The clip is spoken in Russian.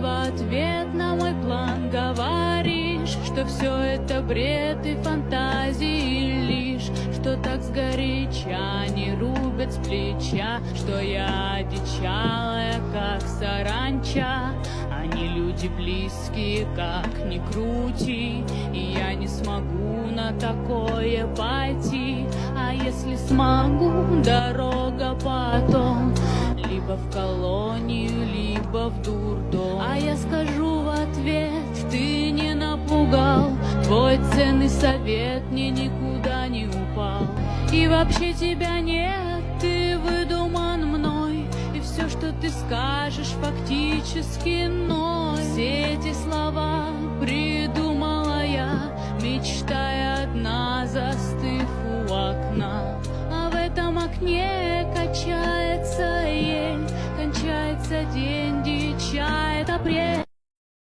в ответ на мой план говоришь, что все это бред и фантазии лишь, что так сгоряча не рубят с плеча, что я одичалая, как саранча, а не люди близкие, как ни крути, и я не смогу на такое пойти, а если смогу, дорога потом, либо в колонию, либо в дурдом. А я скажу в ответ: ты не напугал, твой ценный совет мне никуда не упал. И вообще тебя нет, ты выдуман мной, и все, что ты скажешь, фактически ной. Все эти слова придумала я, мечтая одна, застыв у окна. А в этом окне качается ель, кончается день, дичает апрель.